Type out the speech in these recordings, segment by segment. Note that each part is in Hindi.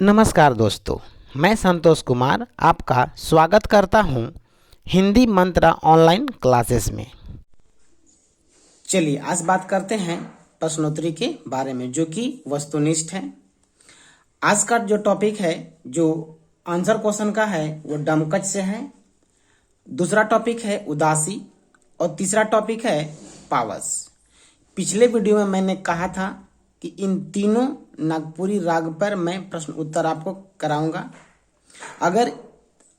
नमस्कार दोस्तों, मैं संतोष कुमार आपका स्वागत करता हूं हिंदी मंत्र ऑनलाइन क्लासेस में। चलिए आज बात करते हैं प्रश्नोत्तरी के बारे में जो कि वस्तुनिष्ठ है। आज का जो टॉपिक है, जो आंसर क्वेश्चन का है, वो डमकच से है। दूसरा टॉपिक है उदासी और तीसरा टॉपिक है पावस। पिछले वीडियो में मैंने कहा था कि इन तीनों नागपुरी राग पर मैं प्रश्न उत्तर आपको कराऊंगा। अगर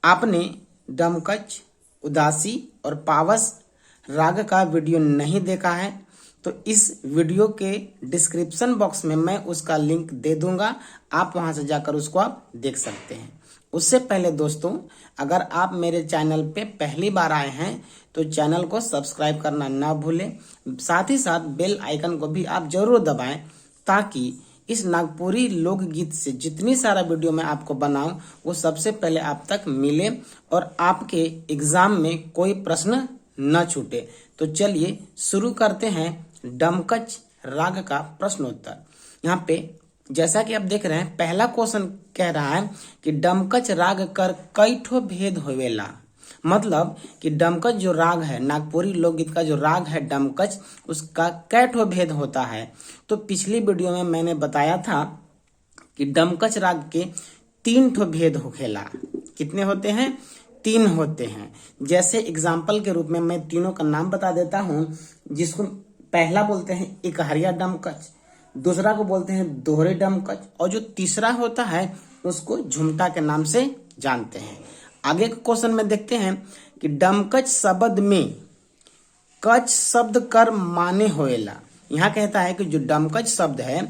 आपने डमकच, उदासी और पावस राग का वीडियो नहीं देखा है तो इस वीडियो के डिस्क्रिप्शन बॉक्स में मैं उसका लिंक दे दूंगा, आप वहां से जाकर उसको आप देख सकते हैं। उससे पहले दोस्तों, अगर आप मेरे चैनल पे पहली बार आए हैं तो चैनल को सब्सक्राइब करना ना भूलें, साथ ही साथ बेल आइकन को भी आप जरूर दबाएं ताकि इस नागपुरी लोकगीत से जितनी सारा वीडियो मैं आपको बनाऊं वो सबसे पहले आप तक मिले और आपके एग्जाम में कोई प्रश्न न छूटे। तो चलिए शुरू करते हैं डमकच राग का प्रश्नोत्तर। यहाँ पे जैसा कि आप देख रहे हैं, पहला क्वेश्चन कह रहा है कि डमकच राग कर कई ठो भेद होवेला। मतलब कि डमकच जो राग है, नागपुरी लोकगीत का जो राग है डमकच, उसका कै ठो भेद होता है। तो पिछली वीडियो में मैंने बताया था कि डमकच राग के 3 ठो भेद होखेला। कितने होते हैं? 3 होते हैं। जैसे एग्जाम्पल के रूप में मैं तीनों का नाम बता देता हूं, जिसको पहला बोलते हैं एकहरिया डमकच, दूसरा को बोलते हैं दोहरे डमकच और जो तीसरा होता है उसको झुमटा के नाम से जानते हैं। आगे के क्वेश्चन में देखते हैं कि डमकच शब्द में कच शब्द कर माने होएला। यहाँ कहता है कि जो डमकच शब्द है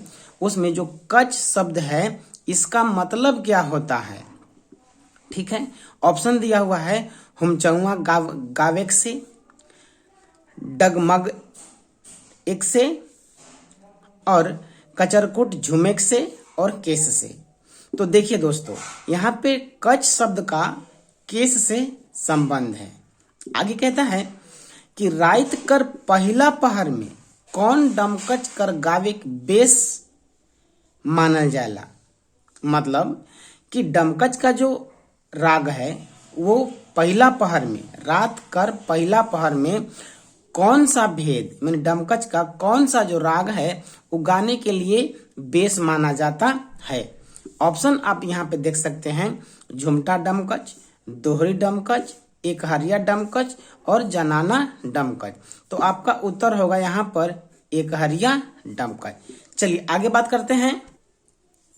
उसमें जो कच शब्द है इसका मतलब क्या होता है। ठीक है, ऑप्शन दिया हुआ है हुमचौआ गावेक से, डगमग एक से और कचरकुट झुमेक से और केस से। तो देखिए दोस्तों, यहाँ पे कच शब्द का केस से संबंध है। आगे कहता है कि रात कर पहला पहर में कौन डमकच कर गावे बेस मानल जाला। मतलब कि डमकच का जो राग है वो पहला पहर में, रात कर पहला पहर में कौन सा भेद, मैंने डमकच का कौन सा जो राग है वो गाने के लिए बेस माना जाता है। ऑप्शन आप यहाँ पे देख सकते हैं, झुमटा डमकच, दोहरी डमकच, एकहरिया डमकच और जनाना डमकच। तो आपका उत्तर होगा यहाँ पर एकहरिया डमकच। चलिए आगे बात करते हैं।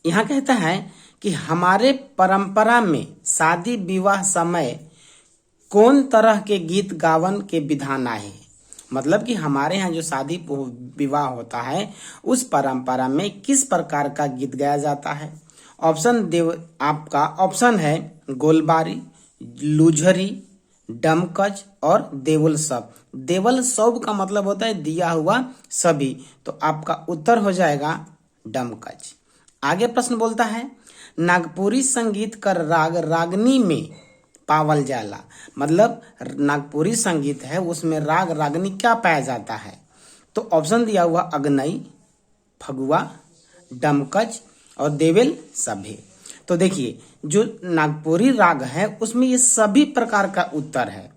यहाँ कहता है कि हमारे परंपरा में शादी विवाह समय कौन तरह के गीत गावन के विधान आए। मतलब कि हमारे यहाँ जो शादी विवाह होता है उस परंपरा में किस प्रकार का गीत गाया जाता है। आपका ऑप्शन है गोलबारी, लुझरी, डमकच और देवल सब। देवल सब का मतलब होता है दिया हुआ सभी। तो आपका उत्तर हो जाएगा डमकच। आगे प्रश्न बोलता है नागपुरी संगीत कर राग रागनी में पावल जाला। मतलब नागपुरी संगीत है उसमें राग रागनी क्या पाया जाता है। तो ऑप्शन दिया हुआ अगनई, फगुआ, डमकच और देवेल सभे। तो देखिए जो नागपुरी राग है उसमें ये सभी प्रकार का उत्तर है।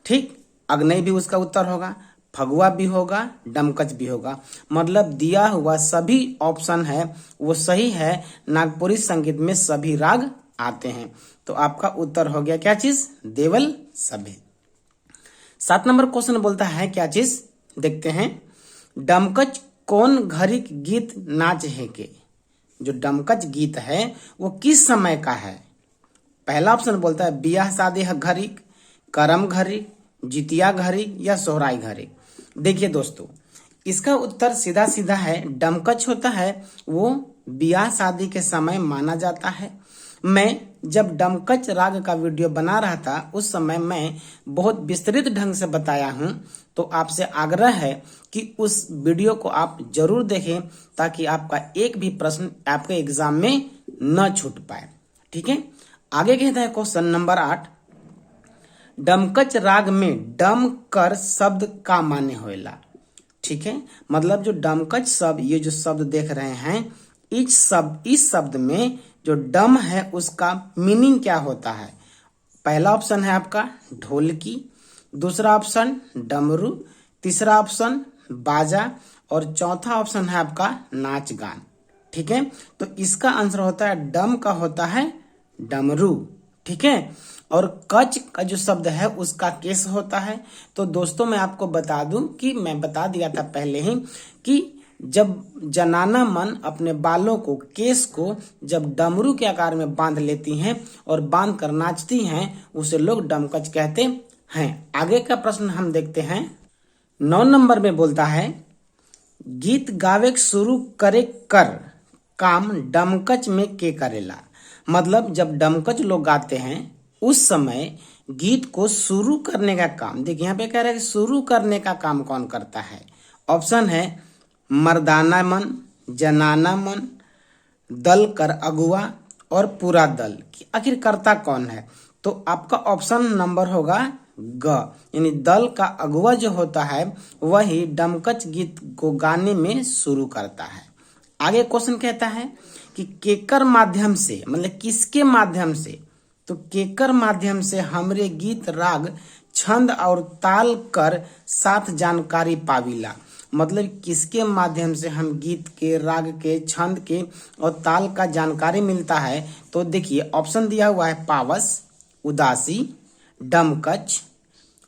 ठीक, अग्नई भी उसका उत्तर होगा, फगुआ भी होगा, डमकच भी होगा। मतलब दिया हुआ सभी ऑप्शन है वो सही है। नागपुरी संगीत में सभी राग आते हैं। तो आपका उत्तर हो गया क्या चीज? देवल सभे। 7 नंबर क्वेश्चन बोलता है क्या चीज, देखते हैं। डमकच कौन घड़ी गीत नाच है के। जो डमकच गीत है वो किस समय का है। पहला ऑप्शन बोलता है बियाह शादी घड़ी, करम घड़ी, जितिया घड़ी या सोहराई घड़ी। देखिए दोस्तों, इसका उत्तर सीधा सीधा है, डमकच होता है वो बियाह शादी के समय माना जाता है। मैं जब डमकच राग का वीडियो बना रहा था उस समय मैं बहुत विस्तृत ढंग से बताया हूं। तो आपसे आग्रह है कि उस वीडियो को आप जरूर देखें ताकि आपका एक भी प्रश्न आपके एग्जाम में न छूट पाए। ठीक है, आगे कहता है क्वेश्चन नंबर 8, डमकच राग में डम कर शब्द का माने होएला। ठीक है, मतलब जो डमकच शब्द, ये जो शब्द देख रहे हैं, इस शब्द में जो डम है उसका मीनिंग क्या होता है। पहला ऑप्शन है आपका ढोलकी, दूसरा ऑप्शन डमरू, तीसरा ऑप्शन बाजा और चौथा ऑप्शन है आपका नाच गान। ठीक है, तो इसका आंसर होता है डम का होता है डमरू। ठीक है, और कच का जो शब्द है उसका केस होता है। तो दोस्तों मैं आपको बता दूं कि मैं बता दिया था पहले ही कि जब जनाना मन अपने बालों को, केस को जब डमरू के आकार में बांध लेती हैं और बांध कर नाचती हैं, उसे लोग डमकच कहते हैं। आगे का प्रश्न हम देखते हैं। 9 नंबर में बोलता है गीत गावे शुरू करे कर काम डमकच में के करेला। मतलब जब डमकच लोग गाते हैं उस समय गीत को शुरू करने का काम, देखिए यहाँ पे कह रहा है कि शुरू करने का काम कौन करता है। ऑप्शन है मर्दाना मन, जनाना मन, दल कर अगुआ और पूरा दल। आखिर करता कौन है, तो आपका ऑप्शन नंबर होगा ग, यानी दल का अगुआ जो होता है वही डमकच गीत को गाने में शुरू करता है। आगे क्वेश्चन कहता है कि केकर माध्यम से, मतलब किसके माध्यम से, तो केकर माध्यम से हमरे गीत राग छंद और ताल कर साथ जानकारी पाविला। मतलब किसके माध्यम से हम गीत के, राग के, छंद के और ताल का जानकारी मिलता है। तो देखिए ऑप्शन दिया हुआ है पावस, उदासी, डमकच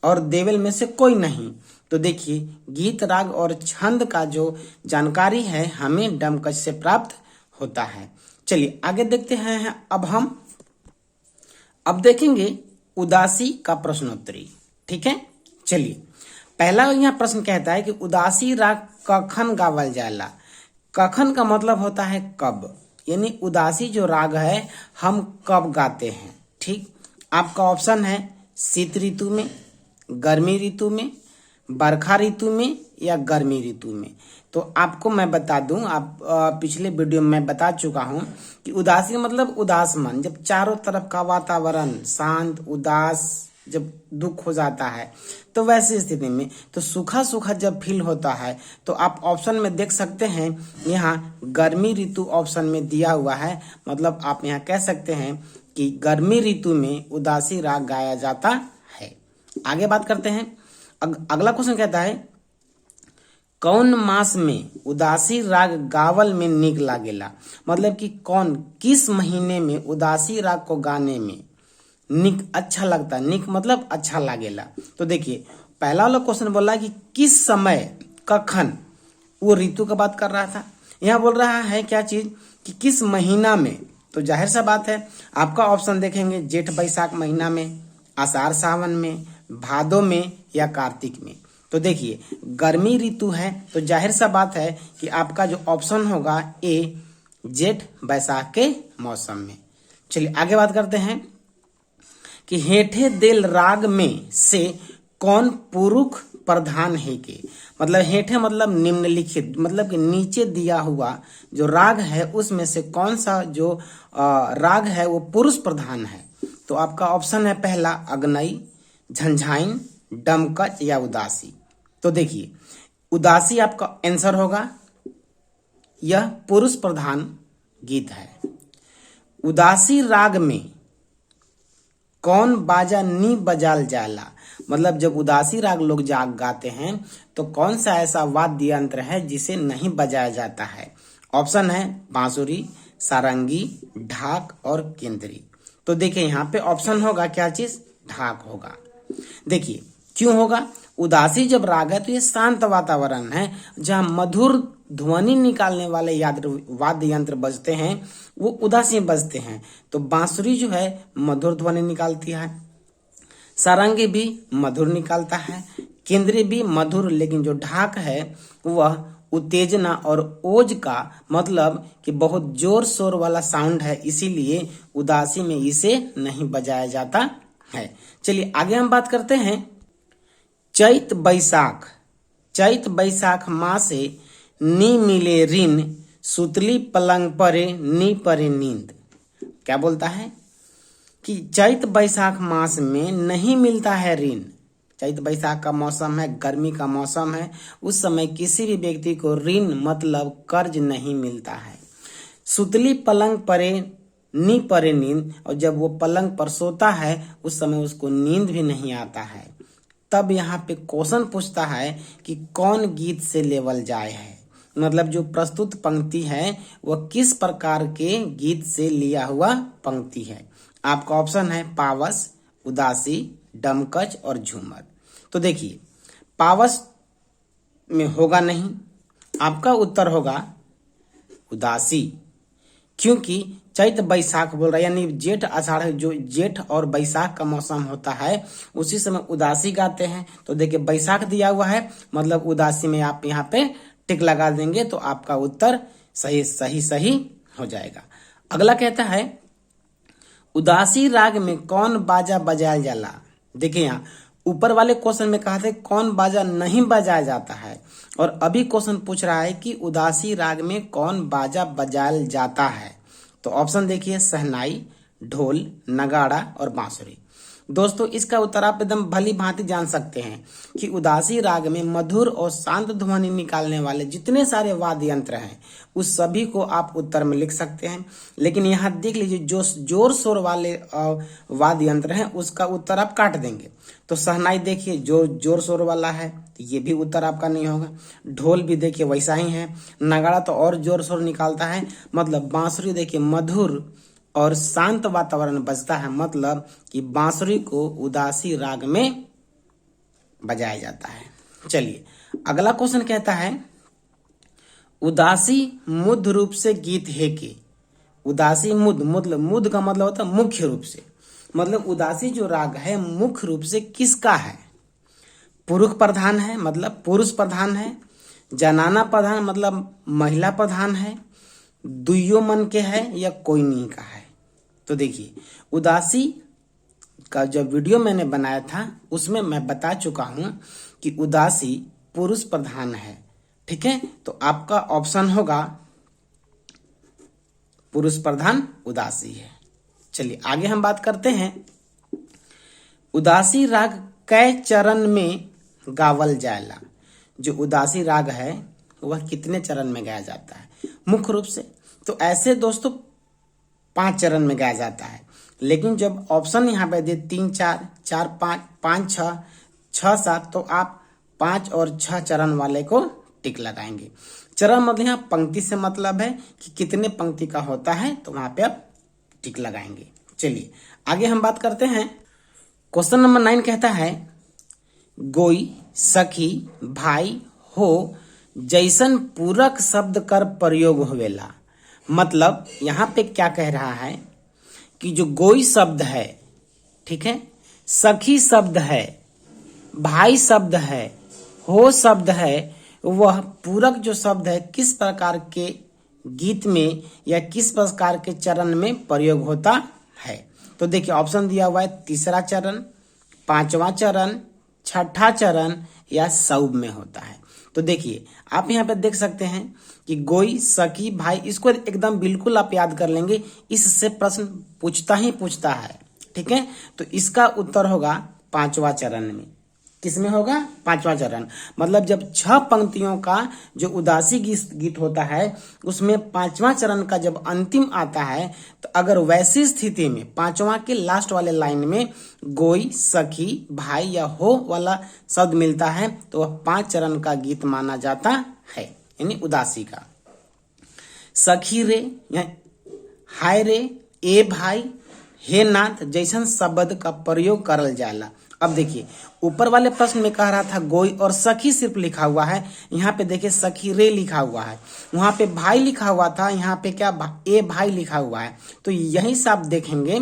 और देवल में से कोई नहीं। तो देखिए गीत, राग और छंद का जो जानकारी है हमें डमकच से प्राप्त होता है। चलिए आगे देखते हैं। अब देखेंगे उदासी का प्रश्नोत्तरी। ठीक है, चलिए पहला यहाँ प्रश्न कहता है कि उदासी राग कखन गावल जाला। कखन का मतलब होता है कब, यानी उदासी जो राग है हम कब गाते हैं। ठीक, आपका ऑप्शन है शीत ऋतु में, गर्मी ऋतु में, बरखा ऋतु में या गर्मी ऋतु में। तो आपको मैं बता दूं, आप पिछले वीडियो में बता चुका हूं कि उदासी का मतलब उदास मन, जब चारों तरफ का वातावरण शांत, उदास, जब दुख हो जाता है तो वैसी स्थिति में, तो सूखा सूखा जब फील होता है तो आप ऑप्शन में देख सकते हैं यहाँ गर्मी ऋतु ऑप्शन में दिया हुआ है। मतलब आप यहाँ कह सकते हैं कि गर्मी ऋतु में उदासी राग गाया जाता है। आगे बात करते हैं। अगला क्वेश्चन कहता है कौन मास में उदासी राग गावल में निक लागेला। मतलब कि कौन, किस महीने में उदासी राग को गाने में निक अच्छा लगता। निक मतलब अच्छा लागेला। तो देखिए पहला वाला क्वेश्चन बोल रहा है कि किस समय, कखन, वो ऋतु का बात कर रहा था। यहाँ बोल रहा है क्या चीज कि किस महीना में। तो जाहिर सा बात है आपका ऑप्शन देखेंगे जेठ बैसाख महीना में, आषाढ़ सावन में, भादो में या कार्तिक में। तो देखिए गर्मी ऋतु है तो जाहिर सा बात है कि आपका जो ऑप्शन होगा ए, जेठ बैसाख के मौसम में। चलिए आगे बात करते हैं कि हेठे देल राग में से कौन पुरुष प्रधान है के। मतलब हेठे मतलब निम्नलिखित, मतलब कि नीचे दिया हुआ जो राग है उसमें से कौन सा जो राग है वो पुरुष प्रधान है। तो आपका ऑप्शन है पहला अग्नई, झंझाइन, डमकच या उदासी। तो देखिए उदासी आपका आंसर होगा, यह पुरुष प्रधान गीत है। उदासी राग में कौन बाजा नी बजाल जाला। मतलब जब उदासी राग लोग जाग गाते हैं तो कौन सा ऐसा वाद्य यंत्र है जिसे नहीं बजाया जाता है। ऑप्शन है बांसुरी, सारंगी, ढाक और केंद्री। तो देखिए यहाँ पे ऑप्शन होगा क्या चीज, ढाक होगा। देखिए क्यों होगा, उदासी जब राग है तो ये शांत वातावरण है जहाँ मधुर ध्वनि निकालने वाले वाद्य यंत्र बजते हैं वो उदासी बजते हैं। तो बांसुरी जो है मधुर ध्वनि निकालती है, सारंगी भी मधुर निकालता है, केंद्री भी मधुर, लेकिन जो ढाक है वह उत्तेजना और ओज का मतलब कि बहुत जोर शोर वाला साउंड है, इसीलिए उदासी में इसे नहीं बजाया जाता है। चलिए आगे हम बात करते हैं चैत बैसाख। चैत बैसाख मासे नी मिले ऋण, सुतली पलंग परे नी परे नींद। क्या बोलता है कि चैत बैसाख मास में नहीं मिलता है ऋण। चैत बैसाख का मौसम है, गर्मी का मौसम है, उस समय किसी भी व्यक्ति को ऋण मतलब कर्ज नहीं मिलता है। सुतली पलंग परे नी परे नींद, और जब वो पलंग पर सोता है उस समय उसको नींद भी नहीं आता है। तब यहाँ पे क्वेश्चन पूछता है कि कौन गीत से लेवल जाए है, मतलब जो प्रस्तुत पंक्ति है वह किस प्रकार के गीत से लिया हुआ पंक्ति है। आपका ऑप्शन है पावस, उदासी, डमकच और झूमर। तो देखिए पावस में होगा नहीं, आपका उत्तर होगा उदासी, क्योंकि चैत बैसाख बोल रहा है, यानी जेठ आषाढ़, जो जेठ और बैसाख का मौसम होता है उसी समय उदासी गाते हैं। तो देखिए बैसाख दिया हुआ है, मतलब उदासी में आप यहाँ पे टिक लगा देंगे तो आपका उत्तर सही सही सही हो जाएगा। अगला कहता है उदासी राग में कौन बाजा बजाया जाला। देखिए यहाँ ऊपर वाले क्वेश्चन में कहा था कौन बाजा नहीं बजाया जाता है, और अभी क्वेश्चन पूछ रहा है कि उदासी राग में कौन बाजा बजाया जाता है। तो ऑप्शन देखिए शहनाई, ढोल, नगाड़ा और बांसुरी। दोस्तों इसका उत्तर आप एकदम भली भांति जान सकते हैं कि उदासी राग में मधुर और शांत ध्वनि निकालने वाले जितने सारे वाद्य यंत्र हैं उस सभी को आप उत्तर में लिख सकते हैं। लेकिन यहाँ देख लीजिए जो जोर शोर वाले वाद्य यंत्र हैं उसका उत्तर आप काट देंगे। तो शहनाई देखिए जोर शोर वाला है, तो ये भी उत्तर आपका नहीं होगा। ढोल भी देखिए वैसा ही है, नगाड़ा तो और जोर शोर निकालता है, मतलब बांसुरी देखिए मधुर और शांत वातावरण बजता है, मतलब कि बांसुरी को उदासी राग में बजाया जाता है। चलिए अगला क्वेश्चन कहता है उदासी मुद रूप से गीत है के। उदासी मुद, मतलब मुद का मतलब होता है मुख्य रूप से, मतलब उदासी जो राग है मुख्य रूप से किसका है। पुरुष प्रधान है, मतलब पुरुष प्रधान है, जनाना प्रधान मतलब महिला प्रधान है, दुइयो मन के है या कोई नहीं का है। तो देखिए उदासी का जो वीडियो मैंने बनाया था उसमें मैं बता चुका हूं कि उदासी पुरुष प्रधान है, ठीक है। तो आपका ऑप्शन होगा पुरुष प्रधान उदासी है। चलिए आगे हम बात करते हैं उदासी राग कै चरण में गावल जाएला। जो उदासी राग है वह कितने चरण में गाया जाता है मुख्य रूप से। तो ऐसे दोस्तों 5 चरण में गाया जाता है, लेकिन जब ऑप्शन यहाँ पे दे 3 4 4 5 5 6 6 7 तो आप 5 और 6 चरण वाले को टिक लगाएंगे। चरण मतलब यहाँ पंक्ति से मतलब है कि कितने पंक्ति का होता है, तो वहां पे आप टिक लगाएंगे। चलिए आगे हम बात करते हैं। क्वेश्चन नंबर 9 कहता है गोई, सखी, भाई, हो जैसन पूरक शब्द कर प्रयोग होवेला। मतलब यहाँ पे क्या कह रहा है कि जो गोई शब्द है, ठीक है, सखी शब्द है, भाई शब्द है, हो शब्द है, वह पूरक जो शब्द है किस प्रकार के गीत में या किस प्रकार के चरण में प्रयोग होता है। तो देखिए ऑप्शन दिया हुआ है 3रा चरण, 5वां चरण, 6ठा चरण या सौब में होता है। तो देखिए आप यहाँ पे देख सकते हैं कि गोई, सखी, भाई, इसको एकदम बिल्कुल आप याद कर लेंगे, इससे प्रश्न पूछता ही पूछता है, ठीक है। तो इसका उत्तर होगा 5वां चरण में। किसमें होगा? 5वां चरण। मतलब जब 6 पंक्तियों का जो उदासी गीत होता है उसमें 5वां चरण का जब अंतिम आता है, तो अगर वैसी स्थिति में 5वां के लास्ट वाले लाइन में गोई, सखी, भाई या हो वाला शब्द मिलता है तो वह 5 चरण का गीत माना जाता है, यानी उदासी का। सखी रे या हाय रे, ए भाई, हे नाथ जैसन शब्द का प्रयोग करल जाला। अब देखिए ऊपर वाले प्रश्न में कह रहा था गोई और सखी सिर्फ लिखा हुआ है, यहाँ पे देखिए सखी रे लिखा हुआ है, वहां पे भाई लिखा हुआ था, यहाँ पे क्या ए भाई लिखा हुआ है। तो यही से आप देखेंगे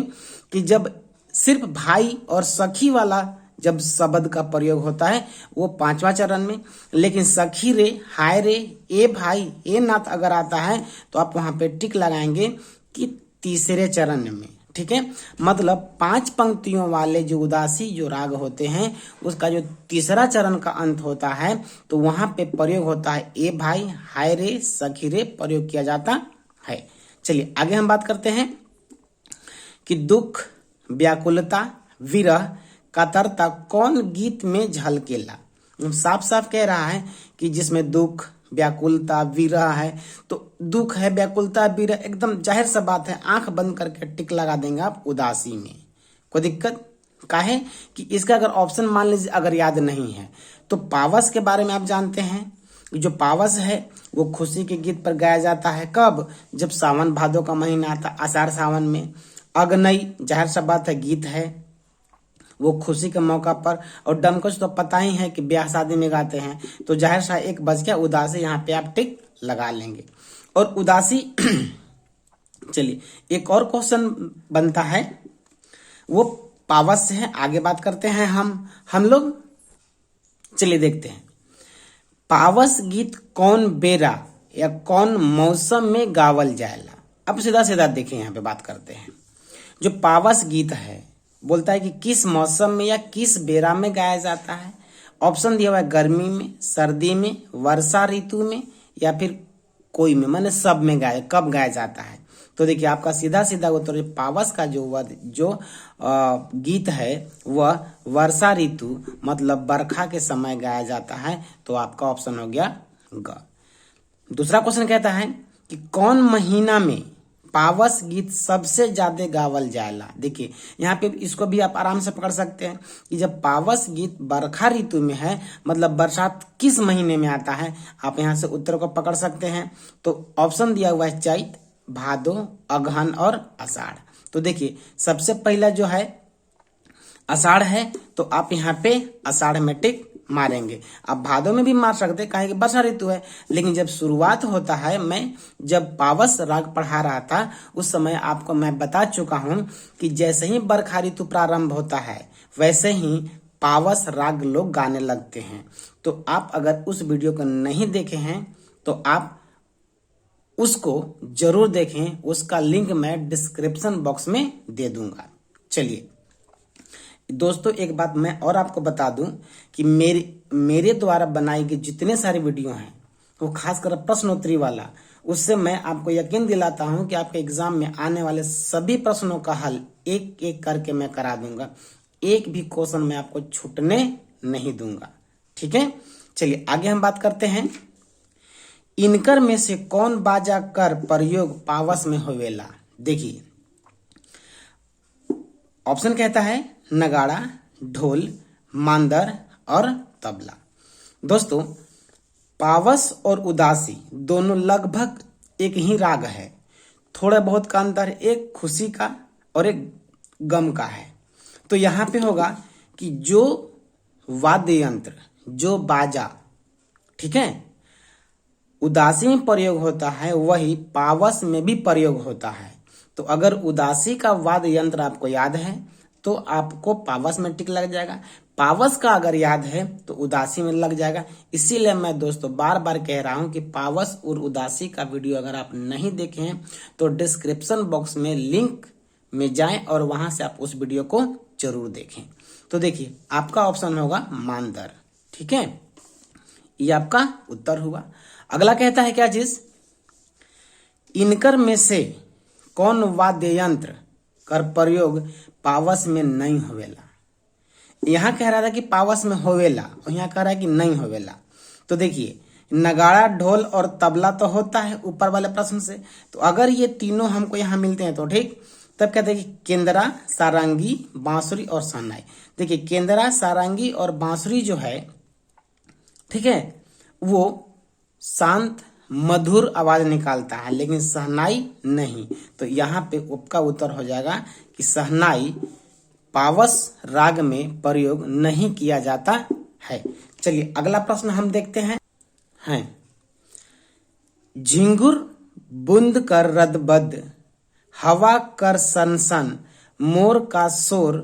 कि जब सिर्फ भाई और सखी वाला जब शब्द का प्रयोग होता है वो 5वां चरण में, लेकिन सखी रे, हाय रे, ए भाई, ए नाथ अगर आता है तो आप वहां पे टिक लगाएंगे कि 3रे चरण में, ठीक है। मतलब 5 पंक्तियों वाले जो उदासी जो राग होते हैं उसका जो 3रा चरण का अंत होता है तो वहां पे प्रयोग होता है ए भाई, हाय रे, सखी रे प्रयोग किया जाता है। चलिए आगे हम बात करते हैं कि दुख, व्याकुलता, विरह, कातरता कौन गीत में झलकेला। साफ साफ कह रहा है कि जिसमें दुख, व्याकुलता, विरह है, तो दुख है, व्याकुलता, विरह, एकदम जाहिर सा बात है आंख बंद करके टिक लगा देंगे आप उदासी में। कोई दिक्कत काहे कि इसका अगर ऑप्शन मान लीजिए अगर याद नहीं है तो पावस के बारे में आप जानते हैं। जो पावस है वो खुशी के गीत पर गाया जाता है। कब? जब सावन भादो का महीना आता, आषाढ़ सावन में। अगनई जाहिर सा बात है गीत है, वो खुशी के मौका पर। और डमकच तो पता ही है कि ब्याह शादी में गाते हैं, तो जाहिर सा एक बज गया उदासी, यहाँ पे आप टिक लगा लेंगे। और उदासी चलिए एक और क्वेश्चन बनता है, वो पावस से है, आगे बात करते हैं हम लोग। चलिए देखते हैं पावस गीत कौन बेरा या कौन मौसम में गावल जाएला। अब सीधा सीधा देखिए यहाँ पे बात करते हैं। जो पावस गीत है बोलता है कि किस मौसम में या किस बेरा में गाया जाता है। ऑप्शन दिया हुआ है गर्मी में, सर्दी में, वर्षा ऋतु में या फिर कोई में, माने सब में कब गाया जाता है। तो देखिए आपका सीधा सीधा उत्तर पावस का जो गीत है वह वर्षा ऋतु मतलब बरखा के समय गाया जाता है। तो आपका ऑप्शन हो गया ग। दूसरा क्वेश्चन कहता है कि कौन महीना में पावस गीत सबसे ज्यादा गावल जाएला। देखिए यहाँ पे इसको भी आप आराम से पकड़ सकते हैं कि जब पावस गीत बरखा ऋतु में है मतलब बरसात किस महीने में आता है, आप यहाँ से उत्तर को पकड़ सकते हैं। तो ऑप्शन दिया हुआ है चैत, भादो, अगहन और आषाढ़। तो देखिए सबसे पहला जो है आषाढ़ है, तो आप यहाँ पे आषाढ़ में टिक मारेंगे। आप भादो में भी मार सकते हैं काहे कि वर्षा ऋतु है, लेकिन जब शुरुआत होता है, मैं जब पावस राग पढ़ा रहा था उस समय आपको मैं बता चुका हूं कि जैसे ही बरखा ऋतु प्रारंभ होता है वैसे ही पावस राग लोग गाने लगते हैं। तो आप अगर उस वीडियो को नहीं देखे हैं तो आप उसको जरूर देखें, उसका लिंक मैं डिस्क्रिप्शन बॉक्स में दे दूंगा। चलिए दोस्तों एक बात मैं और आपको बता दूं कि मेरे द्वारा बनाई गई जितने सारे वीडियो हैं वो खासकर प्रश्नोत्तरी वाला, उससे मैं आपको यकीन दिलाता हूं कि आपके एग्जाम में आने वाले सभी प्रश्नों का हल एक एक करके मैं करा दूंगा। एक भी क्वेश्चन मैं आपको छूटने नहीं दूंगा। ठीक है, चलिए आगे हम बात करते हैं। इनकर में से कौन बाजा कर प्रयोग पावस में होवेला। देखिए ऑप्शन कहता है नगाड़ा, ढोल, मांदर और तबला। दोस्तों पावस और उदासी दोनों लगभग एक ही राग है, थोड़ा बहुत का अंतर एक खुशी का और एक गम का है। तो यहाँ पे होगा कि जो वाद्य यंत्र, जो बाजा, ठीक है, उदासी में प्रयोग होता है वही पावस में भी प्रयोग होता है। तो अगर उदासी का वाद्य यंत्र आपको याद है तो आपको पावस में टिक लग जाएगा, पावस का अगर याद है तो उदासी में लग जाएगा। इसीलिए मैं दोस्तों बार बार कह रहा हूं कि पावस और उदासी का वीडियो अगर आप नहीं देखे हैं तो डिस्क्रिप्शन बॉक्स में लिंक में जाएं और वहां से आप उस वीडियो को जरूर देखें। तो देखिए आपका ऑप्शन होगा मांदर। ठीक है, ये आपका उत्तर हुआ। अगला कहता है क्या चीज, इनकर में से कौन वाद्य यंत्र कर प्रयोग पावस में नहीं होवेला। यहां कह रहा था कि पावस में होवेला और यहां कह रहा है कि नहीं होवेला। तो देखिए नगाड़ा, ढोल और तबला तो होता है ऊपर वाले प्रश्न से, तो अगर ये तीनों हमको यहाँ मिलते हैं तो ठीक। तब कहते हैं कि केंद्रा, सारंगी, बांसुरी और शहनाई। देखिए केंद्रा, सारंगी और बांसुरी जो है, ठीक है, वो शांत मधुर आवाज निकालता है लेकिन शहनाई नहीं। तो यहाँ पे आपका उत्तर हो जाएगा कि शहनाई पावस राग में प्रयोग नहीं किया जाता है। चलिए अगला प्रश्न हम देखते हैं। झिंगुर बूंद कर रदबद, हवा कर सनसन, मोर का शोर,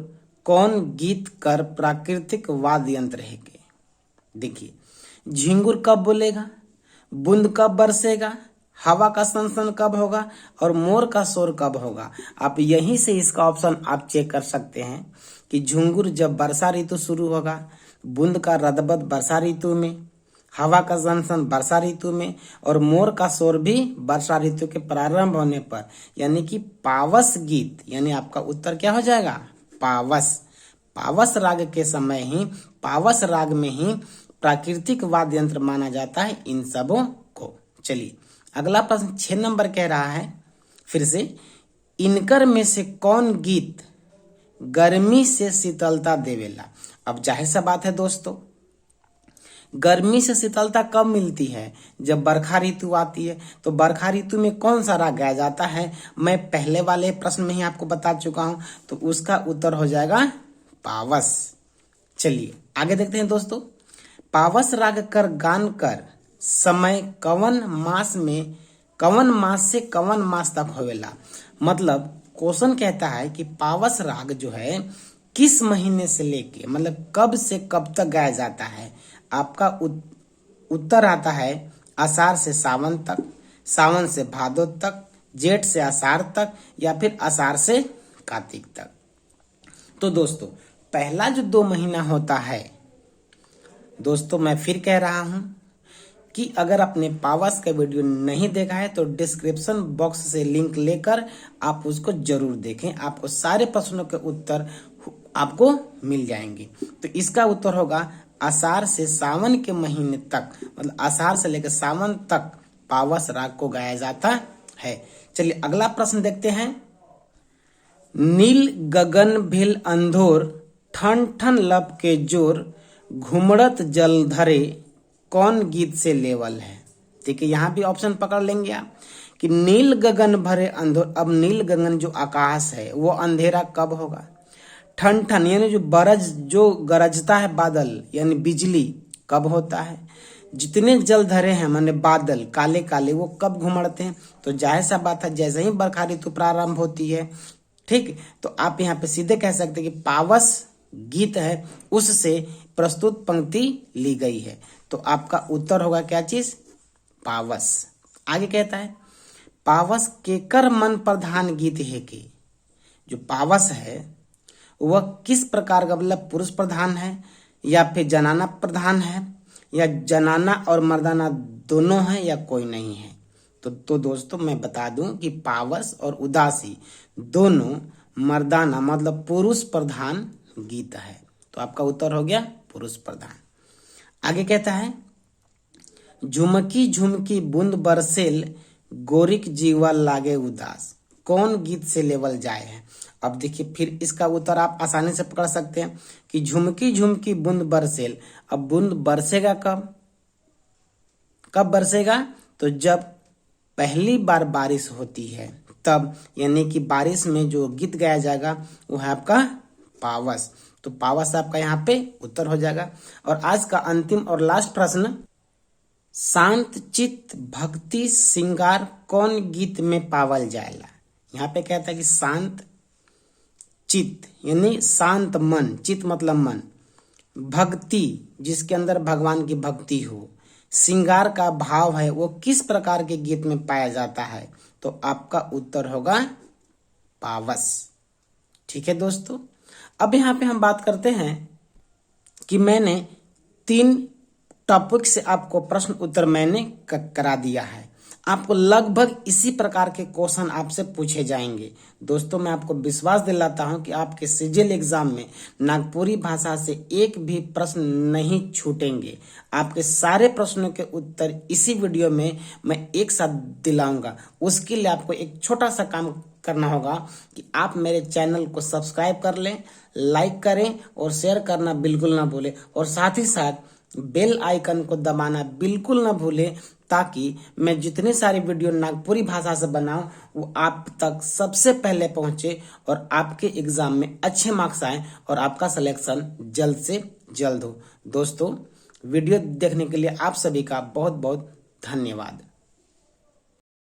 कौन गीत कर प्राकृतिक वाद्य यंत्र है। देखिए झिंगुर कब बोलेगा, बूंद कब बरसेगा, हवा का सनसन कब होगा और मोर का शोर कब होगा। आप यहीं से इसका ऑप्शन आप चेक कर सकते हैं कि झुंगुर जब वर्षा ऋतु शुरू होगा, बूंद का रदबद वर्षा ऋतु में, हवा का सनसन वर्षा ऋतु में और मोर का शोर भी वर्षा ऋतु के प्रारंभ होने पर, यानी कि पावस गीत। यानी आपका उत्तर क्या हो जाएगा, पावस। पावस राग के समय ही, पावस राग में ही प्राकृतिक वाद्य यंत्र माना जाता है इन सबों चलिए अगला प्रश्न 6 नंबर कह रहा है फिर से, इनकर में से कौन गीत गर्मी से शीतलता देवेला। अब जाहिर सा बात है दोस्तों, गर्मी से शीतलता कब मिलती है, जब बरखा ऋतु आती है। तो बरखा ऋतु में कौन सा राग गाया जाता है, मैं पहले वाले प्रश्न में ही आपको बता चुका हूं, तो उसका उत्तर हो जाएगा पावस। चलिए आगे देखते हैं दोस्तों, पावस राग कर गान कर समय कवन मास से कवन मास तक होवेला। मतलब क्वेश्चन कहता है कि पावस राग जो है किस महीने से लेके मतलब कब से कब तक गाया जाता है। आपका उत्तर आता है आषाढ़ से सावन तक, सावन से भादो तक, जेठ से आषाढ़ तक, या फिर आषाढ़ से कार्तिक तक। तो दोस्तों पहला जो 2 महीना होता है दोस्तों, मैं फिर कह रहा हूं कि अगर आपने पावस का वीडियो नहीं देखा है तो डिस्क्रिप्शन बॉक्स से लिंक लेकर आप उसको जरूर देखें, आपको सारे प्रश्नों के उत्तर आपको मिल जाएंगे। तो इसका उत्तर होगा आषाढ़ से सावन के महीने तक, मतलब आषाढ़ से लेकर सावन तक पावस राग को गाया जाता है। चलिए अगला प्रश्न देखते हैं, नील गगन भिल अंधोर ठन ठन लब के जोर घुमड़त जल धरे कौन गीत से लेवल है। ठीक है, यहाँ भी ऑप्शन पकड़ लेंगे आप कि नील गगन भरे अंधोर। अब नील गगन जो आकाश है वो अंधेरा कब होगा, ठन ठन यानी जो गरजता है बादल यानी बिजली कब होता है, जितने जल धरे हैं माने बादल काले काले वो कब घुमड़ते हैं। तो जाहिर सा बात है जैसे ही बरखा ऋतु प्रारंभ होती है, ठीक, तो आप यहाँ पे सीधे कह सकते हैं कि पावस गीत है उससे प्रस्तुत पंक्ति ली गई है। तो आपका उत्तर होगा क्या चीज, पावस। आगे कहता है, पावस केकर मन प्रधान गीत है के। जो पावस है वह किस प्रकार का, मतलब पुरुष प्रधान है या फिर जनाना प्रधान है, या जनाना और मर्दाना दोनों है, या कोई नहीं है। तो दोस्तों मैं बता दूं कि पावस और उदासी दोनों मर्दाना मतलब पुरुष प्रधान गीत है। तो आपका उत्तर हो गया पुरुष प्रधान। आगे कहता है, झुमकी झुमकी बूंद बरसेल गोरिक जीवा लागे उदास कौन गीत से लेवल जाए है। अब देखिए फिर इसका उत्तर आप आसानी से पकड़ सकते हैं कि झुमकी झुमकी बूंद बरसेल। अब बूंद बरसेगा कब बरसेगा, तो जब पहली बार बारिश होती है तब, यानी कि बारिश में जो गीत गाया जाएगा वो है आपका पावस। तो पावस आपका यहाँ पे उत्तर हो जाएगा। और आज का अंतिम और लास्ट प्रश्न, शांत चित्त भक्ति श्रृंगार कौन गीत में पावल जाएला। यहाँ पे कहता है कि शांत चित्त यानी शांत मन, चित्त मतलब मन, भक्ति जिसके अंदर भगवान की भक्ति हो, श्रृंगार का भाव है, वो किस प्रकार के गीत में पाया जाता है। तो आपका उत्तर होगा पावस। ठीक है दोस्तों, अब यहाँ पे हम बात करते हैं कि मैंने 3 टॉपिक से आपको प्रश्न उत्तर मैंने करा दिया है। आपको लगभग इसी प्रकार के क्वेश्चन आपसे पूछे जाएंगे। दोस्तों मैं आपको विश्वास दिलाता हूं कि आपके सीजीएल एग्जाम में नागपुरी भाषा से एक भी प्रश्न नहीं छूटेंगे। आपके सारे प्रश्नों के उत्तर इसी वीडियो में मैं एक साथ दिलाऊंगा। उसके लिए आपको एक छोटा सा काम करना होगा कि आप मेरे चैनल को सब्सक्राइब कर लें, लाइक करें और शेयर करना बिल्कुल ना भूलें, और साथ ही साथ बेल आइकन को दबाना बिल्कुल ना भूलें, ताकि मैं जितने सारे वीडियो नागपुरी भाषा से बनाऊं वो आप तक सबसे पहले पहुंचे और आपके एग्जाम में अच्छे मार्क्स आए और आपका सिलेक्शन जल्द से जल्द हो। दोस्तों वीडियो देखने के लिए आप सभी का बहुत बहुत धन्यवाद।